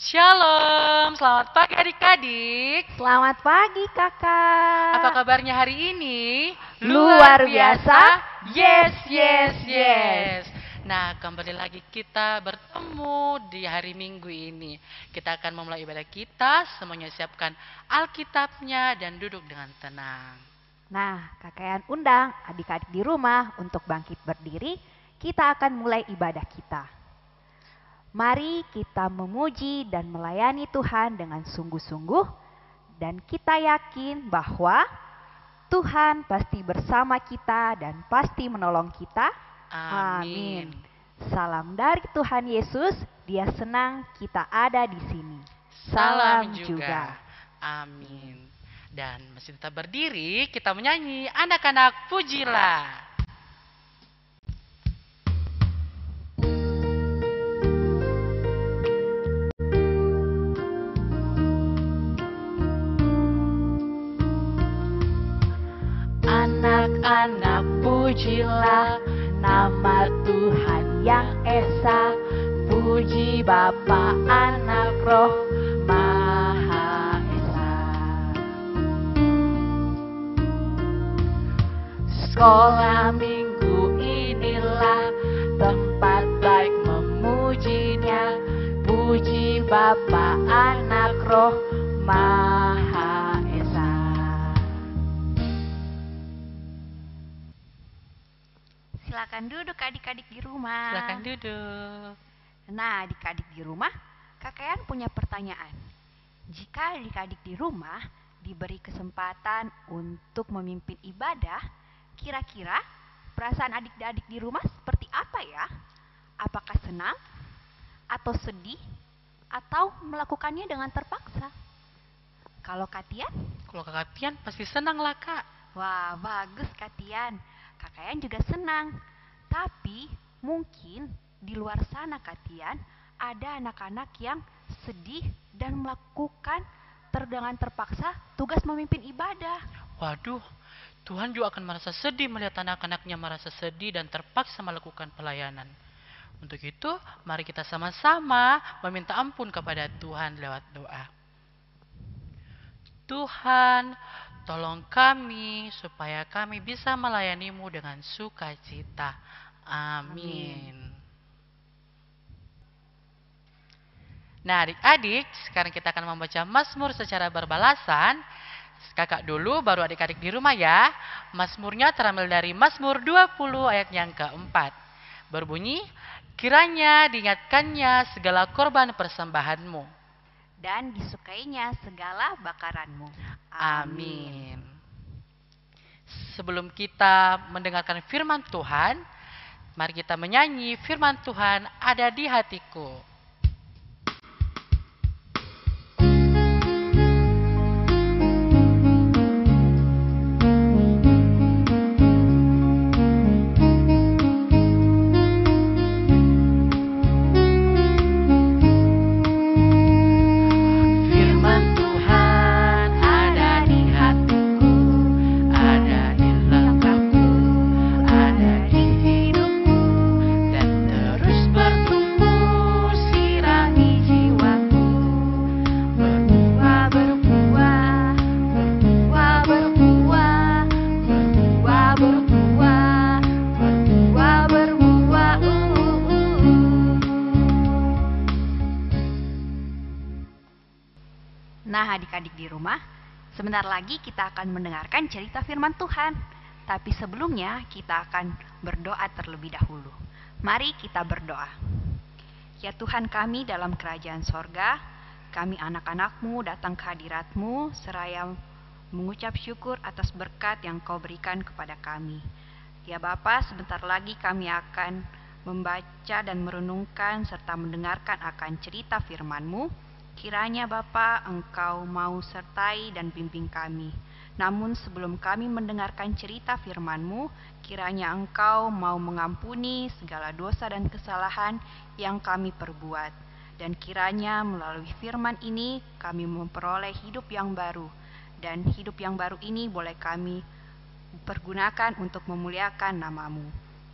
Shalom, selamat pagi adik-adik. Selamat pagi kakak. Apa kabarnya hari ini? Luar biasa. Yes, yes, yes. Nah, kembali lagi kita bertemu di hari Minggu ini. Kita akan memulai ibadah kita, semuanya siapkan Alkitabnya dan duduk dengan tenang. Nah, kakak undang adik-adik di rumah untuk bangkit berdiri. Kita akan mulai ibadah kita. Mari kita memuji dan melayani Tuhan dengan sungguh-sungguh, dan kita yakin bahwa Tuhan pasti bersama kita dan pasti menolong kita. Amin. Salam dari Tuhan Yesus, Dia senang kita ada di sini. Salam juga. Amin. Dan masih tetap berdiri, kita menyanyi anak-anak pujilah. Anak-anak pujilah nama Tuhan yang esa. Puji Bapa, Anak, Roh Maha Esa. Sekolah minggu inilah tempat baik memujinya. Puji Bapa, Anak, Roh Maha Esa. Silakan duduk adik-adik di rumah. Silakan duduk. Nah, adik-adik di rumah, kakak punya pertanyaan. Jika adik-adik di rumah diberi kesempatan untuk memimpin ibadah, kira-kira perasaan adik-adik di rumah seperti apa ya? Apakah senang? Atau sedih? Atau melakukannya dengan terpaksa? Kalau Katian? Kalau Kakak Tian pasti senang lah, Kak. Wah, bagus Katian. Kakak juga senang. Tapi mungkin di luar sana Katian ada anak-anak yang sedih dan melakukan dengan terpaksa tugas memimpin ibadah. Waduh, Tuhan juga akan merasa sedih melihat anak-anaknya merasa sedih dan terpaksa melakukan pelayanan. Untuk itu, mari kita sama-sama meminta ampun kepada Tuhan lewat doa. Tuhan, tolong kami supaya kami bisa melayani-Mu dengan sukacita. Amin. Nah, adik-adik, sekarang kita akan membaca Mazmur secara berbalasan. Kakak dulu, baru adik-adik di rumah ya. Mazmurnya terambil dari Mazmur 20 ayat yang keempat. Berbunyi, kiranya diingatkannya segala korban persembahanmu. Dan disukainya segala bakaranmu. Amin. Sebelum kita mendengarkan firman Tuhan, mari kita menyanyi firman Tuhan ada di hatiku. Nah, adik-adik di rumah, sebentar lagi kita akan mendengarkan cerita firman Tuhan. Tapi sebelumnya kita akan berdoa terlebih dahulu. Mari kita berdoa. Ya Tuhan kami dalam kerajaan sorga, kami anak-anak-Mu datang ke hadirat-Mu seraya mengucap syukur atas berkat yang Kau berikan kepada kami. Ya Bapa, sebentar lagi kami akan membaca dan merenungkan serta mendengarkan akan cerita firman-Mu. Kiranya Bapa, Engkau mau sertai dan bimbing kami. Namun sebelum kami mendengarkan cerita firman-Mu, kiranya Engkau mau mengampuni segala dosa dan kesalahan yang kami perbuat. Dan kiranya melalui firman ini kami memperoleh hidup yang baru. Dan hidup yang baru ini boleh kami pergunakan untuk memuliakan nama-Mu.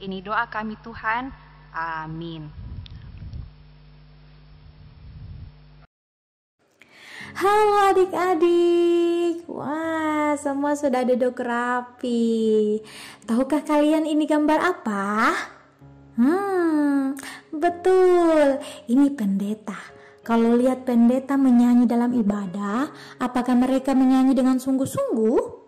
Ini doa kami Tuhan. Amin. Halo adik-adik. Wah, semua sudah duduk rapi. Tahukah kalian ini gambar apa? Betul. Ini pendeta. Kalau lihat pendeta menyanyi dalam ibadah, apakah mereka menyanyi dengan sungguh-sungguh?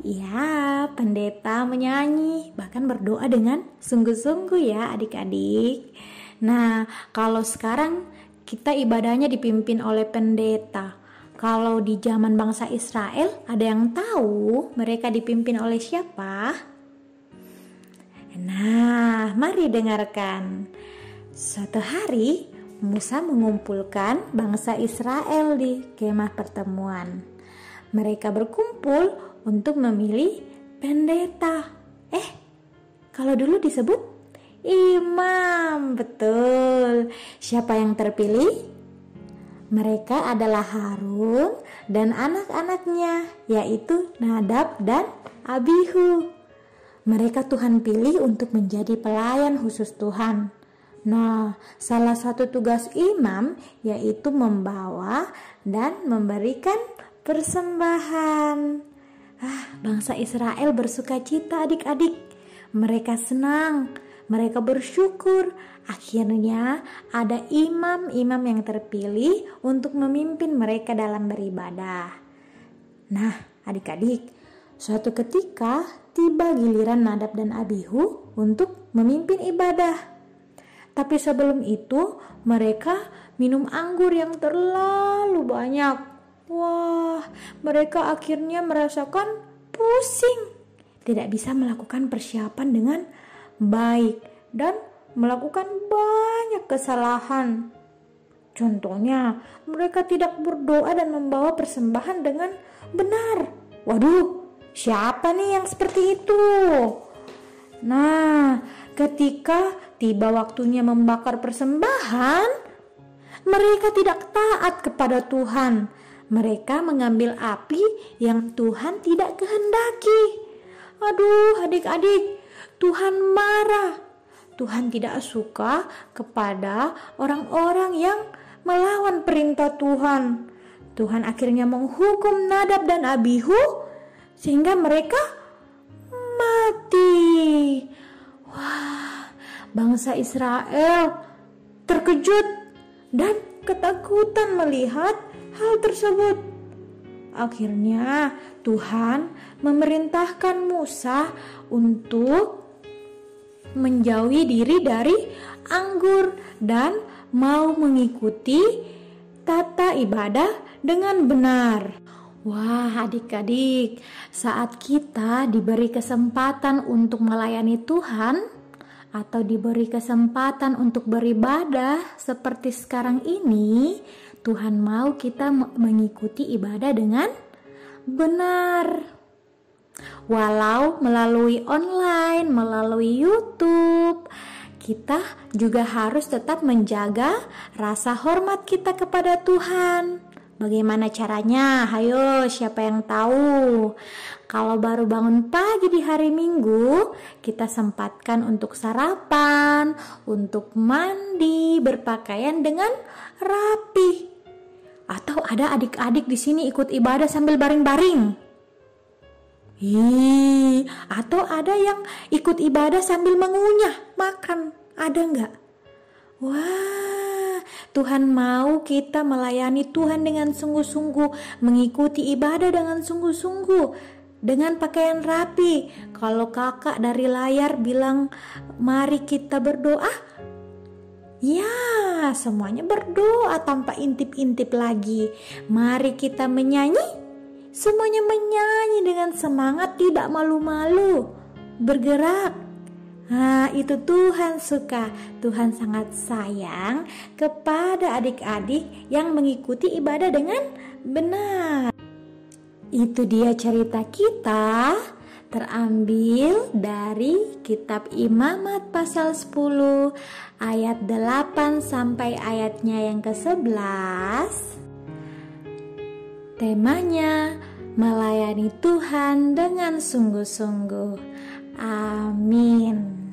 Ya, pendeta menyanyi, bahkan berdoa dengan sungguh-sungguh ya adik-adik. Nah, kalau sekarang kita ibadahnya dipimpin oleh pendeta. Kalau di zaman bangsa Israel, ada yang tahu mereka dipimpin oleh siapa? Nah, mari dengarkan. Suatu hari, Musa mengumpulkan bangsa Israel di kemah pertemuan. Mereka berkumpul untuk memilih pendeta. Kalau dulu disebut imam, betul. Siapa yang terpilih? Mereka adalah Harun dan anak-anaknya, yaitu Nadab dan Abihu. Mereka Tuhan pilih untuk menjadi pelayan khusus Tuhan. Nah, salah satu tugas imam yaitu membawa dan memberikan persembahan. Bangsa Israel bersuka cita adik-adik. Mereka senang, mereka bersyukur. Akhirnya ada imam-imam yang terpilih untuk memimpin mereka dalam beribadah. Nah, adik-adik, suatu ketika tiba giliran Nadab dan Abihu untuk memimpin ibadah. Tapi sebelum itu mereka minum anggur yang terlalu banyak. Wah, mereka akhirnya merasakan pusing. Tidak bisa melakukan persiapan dengan baik dan melakukan banyak kesalahan. Contohnya, mereka tidak berdoa dan membawa persembahan dengan benar. Waduh, siapa nih yang seperti itu? Nah, ketika tiba waktunya membakar persembahan, mereka tidak taat kepada Tuhan. Mereka mengambil api yang Tuhan tidak kehendaki. Aduh, adik-adik, Tuhan marah. Tuhan tidak suka kepada orang-orang yang melawan perintah Tuhan. Tuhan akhirnya menghukum Nadab dan Abihu sehingga mereka mati. Wah, bangsa Israel terkejut dan ketakutan melihat hal tersebut. Akhirnya Tuhan memerintahkan Musa untuk menjauhi diri dari anggur dan mau mengikuti tata ibadah dengan benar. Wah, adik-adik, saat kita diberi kesempatan untuk melayani Tuhan atau diberi kesempatan untuk beribadah seperti sekarang ini, Tuhan mau kita mengikuti ibadah dengan benar. Walau melalui online, melalui YouTube, kita juga harus tetap menjaga rasa hormat kita kepada Tuhan. Bagaimana caranya? Hayo, siapa yang tahu? Kalau baru bangun pagi di hari Minggu, kita sempatkan untuk sarapan, untuk mandi, berpakaian dengan rapi. Atau ada adik-adik di sini ikut ibadah sambil baring-baring. Atau ada yang ikut ibadah sambil mengunyah, makan. Ada enggak? Wah, Tuhan mau kita melayani Tuhan dengan sungguh-sungguh, mengikuti ibadah dengan sungguh-sungguh, dengan pakaian rapi. Kalau kakak dari layar bilang, mari kita berdoa, ya, semuanya berdoa tanpa intip-intip lagi. Mari kita menyanyi, semuanya menyanyi dengan semangat, tidak malu-malu, bergerak. Nah, itu Tuhan suka. Tuhan sangat sayang kepada adik-adik yang mengikuti ibadah dengan benar. Itu dia cerita kita, terambil dari kitab Imamat pasal 10 ayat 8 sampai ayatnya yang ke-11. Temanya melayani Tuhan dengan sungguh-sungguh. Amin.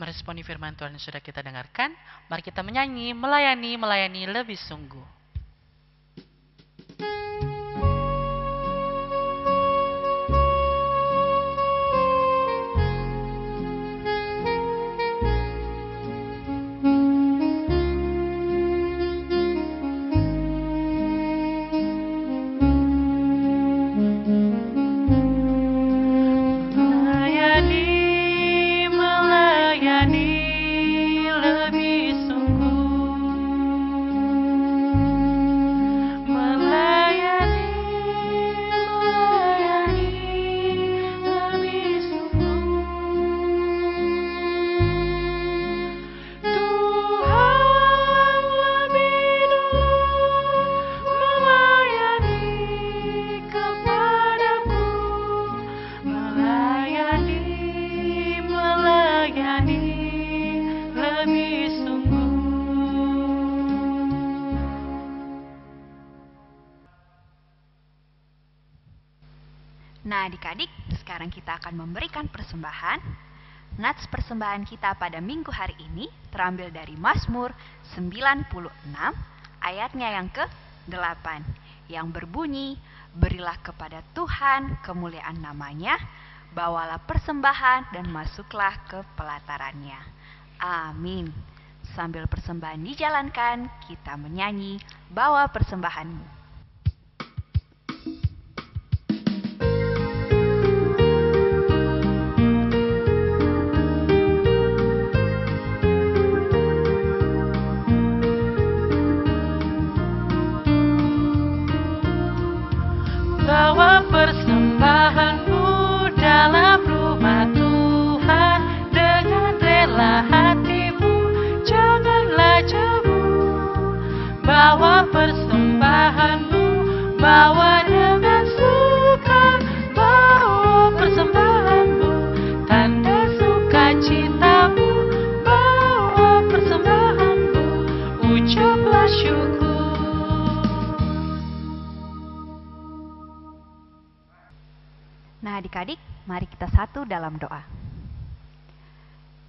Meresponi firman Tuhan yang sudah kita dengarkan, mari kita menyanyi, melayani lebih sungguh. Nah, adik-adik, sekarang kita akan memberikan persembahan. Nats persembahan kita pada minggu hari ini terambil dari Mazmur 96 ayatnya yang ke-8 yang berbunyi, berilah kepada Tuhan kemuliaan namanya, bawalah persembahan dan masuklah ke pelatarannya. Amin. Sambil persembahan dijalankan, kita menyanyi, bawa persembahanmu. Bawa persembahanmu dalam rumah Tuhan dengan rela hatimu, janganlah jemu. Bawa persembahanmu, bawa dengan suka. Bawa persembahanmu, tanda sukacitamu. Bawa persembahanmu, ucaplah syukur. Nah, adik-adik, mari kita satu dalam doa.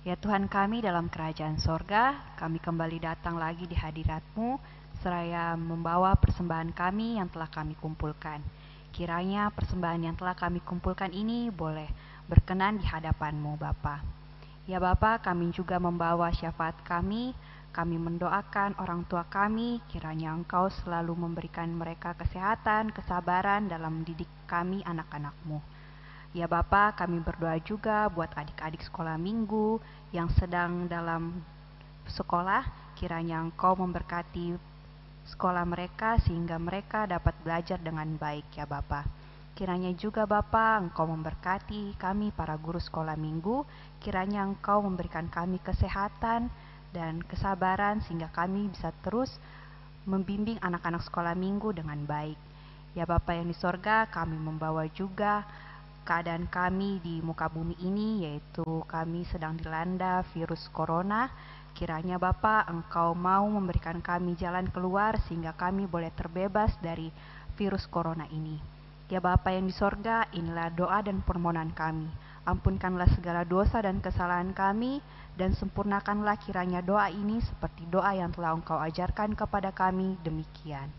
Ya Tuhan kami dalam kerajaan sorga, kami kembali datang lagi di hadirat-Mu, seraya membawa persembahan kami yang telah kami kumpulkan. Kiranya persembahan yang telah kami kumpulkan ini boleh berkenan di hadapan-Mu, Bapa. Ya Bapa, kami juga membawa syafaat kami mendoakan orang tua kami, kiranya Engkau selalu memberikan mereka kesehatan, kesabaran dalam mendidik kami anak-anak-Mu. Ya Bapa, kami berdoa juga buat adik-adik sekolah minggu yang sedang dalam sekolah, kiranya Engkau memberkati sekolah mereka sehingga mereka dapat belajar dengan baik ya Bapa. Kiranya juga Bapa, Engkau memberkati kami para guru sekolah minggu, kiranya Engkau memberikan kami kesehatan dan kesabaran sehingga kami bisa terus membimbing anak-anak sekolah minggu dengan baik. Ya Bapa yang di sorga, kami membawa juga keadaan kami di muka bumi ini, yaitu kami sedang dilanda virus corona. Kiranya Bapa, Engkau mau memberikan kami jalan keluar sehingga kami boleh terbebas dari virus corona ini. Ya Bapa yang di sorga, inilah doa dan permohonan kami. Ampunkanlah segala dosa dan kesalahan kami, dan sempurnakanlah kiranya doa ini seperti doa yang telah Engkau ajarkan kepada kami, demikian.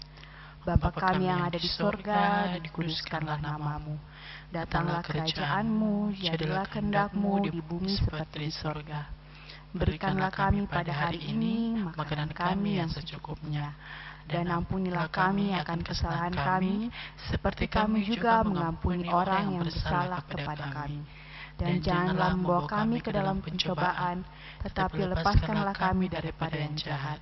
Bapa kami yang ada di sorga, dikuduskanlah namamu. Datanglah kerajaan-Mu, jadilah kehendak-Mu di bumi seperti di sorga. Berikanlah kami pada hari ini makanan kami yang secukupnya, dan ampunilah kami akan kesalahan kami, seperti kami juga mengampuni orang yang bersalah kepada kami. Dan janganlah membawa kami ke dalam pencobaan, tetapi lepaskanlah kami daripada yang jahat.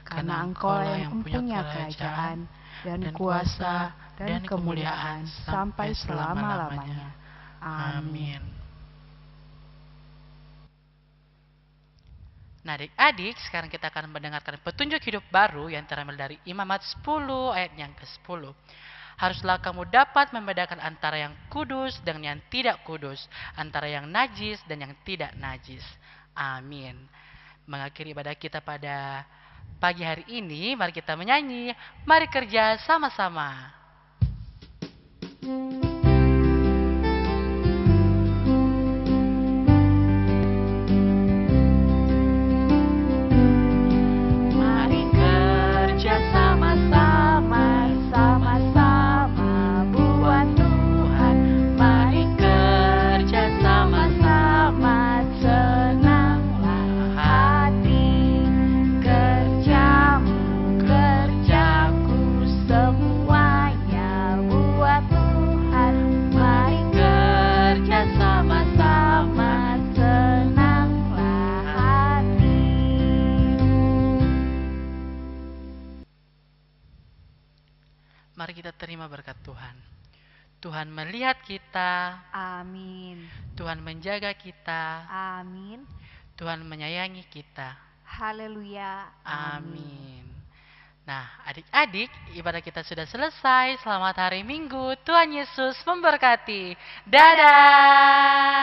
Karena Engkau yang mempunyai kerajaan, dan kuasa, dan kemuliaan, sampai selama-lamanya. Amin. Nah adik-adik, sekarang kita akan mendengarkan petunjuk hidup baru yang terambil dari Imamat 10 ayat yang ke-10. Haruslah kamu dapat membedakan antara yang kudus dengan yang tidak kudus, antara yang najis dan yang tidak najis. Amin. Mengakhiri ibadah kita pada pagi hari ini, mari kita menyanyi, mari kerja sama-sama. mari kita terima berkat Tuhan. Tuhan melihat kita, Amin. Tuhan menjaga kita, Amin. Tuhan menyayangi kita. Haleluya. Amin. Nah, adik-adik, ibadah kita sudah selesai. Selamat hari Minggu. Tuhan Yesus memberkati. Dadah.